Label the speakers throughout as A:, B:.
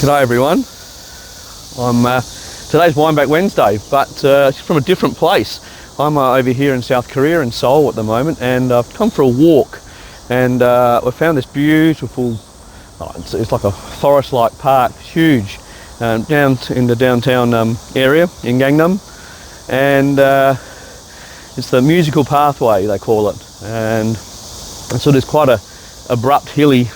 A: G'day everyone. Today's Wine Back Wednesday, but from a different place. I'm over here in South Korea in Seoul at the moment, and I've come for a walk, and we found this beautiful, it's like a forest-like park, huge, down in the downtown area in Gangnam, and it's the musical pathway they call it, and so there's quite a abrupt hilly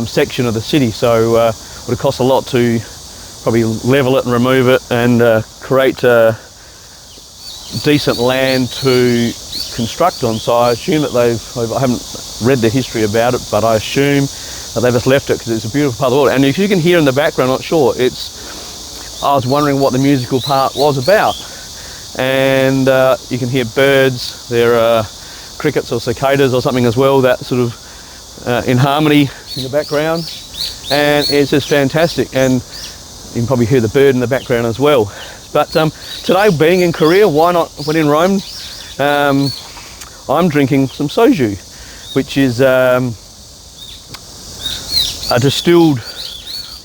A: section of the city, so it would cost a lot to probably level it and remove it and create decent land to construct on. So I assume that I haven't read the history about it, but I assume that they've just left it because it's a beautiful part of the world. And if you can hear in the background, I'm not sure, I was wondering what the musical part was about. And you can hear birds, there are crickets or cicadas or something as well, that sort of in harmony in the background, and it's just fantastic. And you can probably hear the bird in the background as well. But today, being in Korea, why not, when in Rome, I'm drinking some Soju, which is a distilled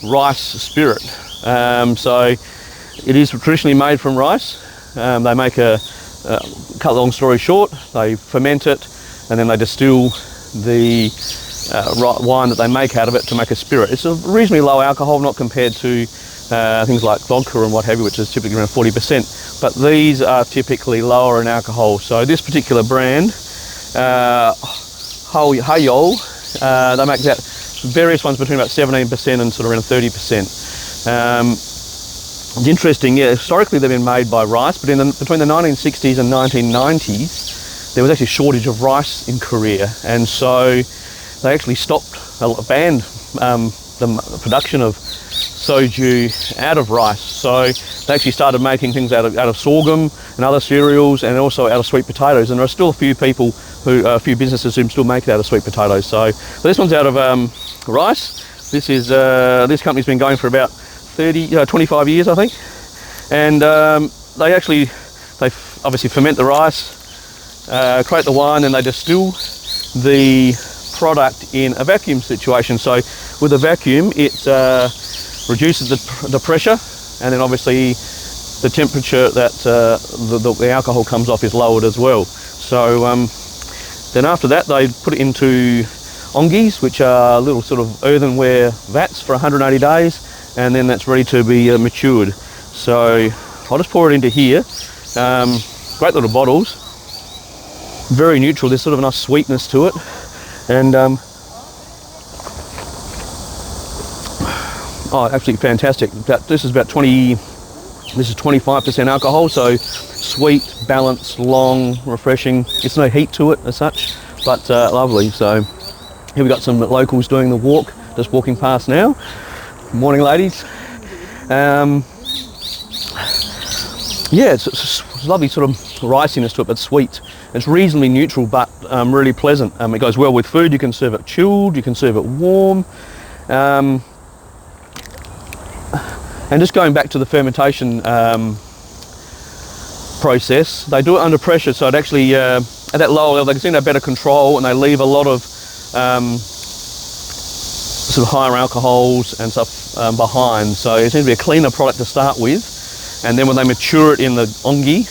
A: rice spirit. So it is traditionally made from rice. They make cut a long story short, they ferment it and then they distill the wine that they make out of it to make a spirit. It's a reasonably low alcohol, not compared to things like vodka and what have you, which is typically around 40%, but these are typically lower in alcohol. So this particular brand, Hayol, they make that various ones between about 17% and sort of around 30%. It's interesting, yeah, historically they've been made by rice, but between the 1960s and 1990s, there was actually a shortage of rice in Korea, and so they actually banned the production of Soju out of rice. So they actually started making things out of sorghum and other cereals, and also out of sweet potatoes. And there are still a few businesses who still make it out of sweet potatoes. So this one's out of rice. This company's been going for about 25 years, I think. And they obviously ferment the rice, create the wine, and they distill the product in a vacuum situation. So with a vacuum, it reduces the pressure, and then obviously the temperature that the alcohol comes off is lowered as well. So then after that, they put it into ongis, which are little sort of earthenware vats for 180 days, and then that's ready to be matured. So I'll just pour it into here. Great little bottles, very neutral. There's sort of a nice sweetness to it, and absolutely fantastic. This is 25% alcohol, so sweet, balanced, long, refreshing. It's no heat to it as such, but lovely. So here we got some locals doing the walk, just walking past now. Morning, ladies. Yeah, it's lovely sort of riciness to it, but sweet. It's reasonably neutral, but really pleasant. It goes well with food. You can serve it chilled, you can serve it warm. And just going back to the fermentation process, they do it under pressure, so it actually, at that lower level, they can seem to have better control, and they leave a lot of sort of higher alcohols and stuff behind. So it seems to be a cleaner product to start with, and then when they mature it in the ongi,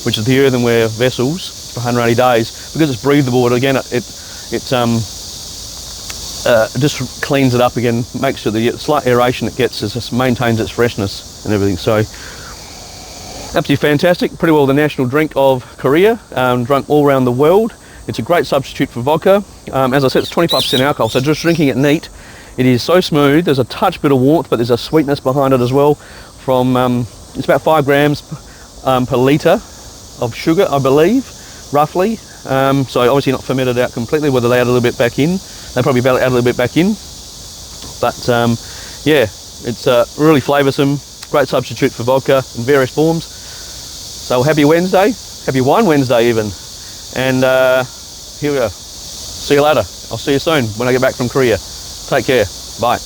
A: which is the earthenware vessels, for 180 days, because it's breathable, again, it just cleans it up again, makes sure the slight aeration it gets just maintains its freshness and everything. So absolutely fantastic, pretty well the national drink of Korea, drunk all around the world. It's a great substitute for vodka. As I said, it's 25% alcohol, so just drinking it neat. It is so smooth. There's a touch bit of warmth, but there's a sweetness behind it as well. It's about 5 grams per litre of sugar, I believe, roughly. So obviously not fermented out completely, whether they add a little bit back in. They probably add a little bit back in. But yeah, it's really flavoursome, great substitute for vodka in various forms. So happy Wednesday, happy Wine Wednesday even. And here we go. See you later. I'll see you soon when I get back from Korea. Take care. Bye.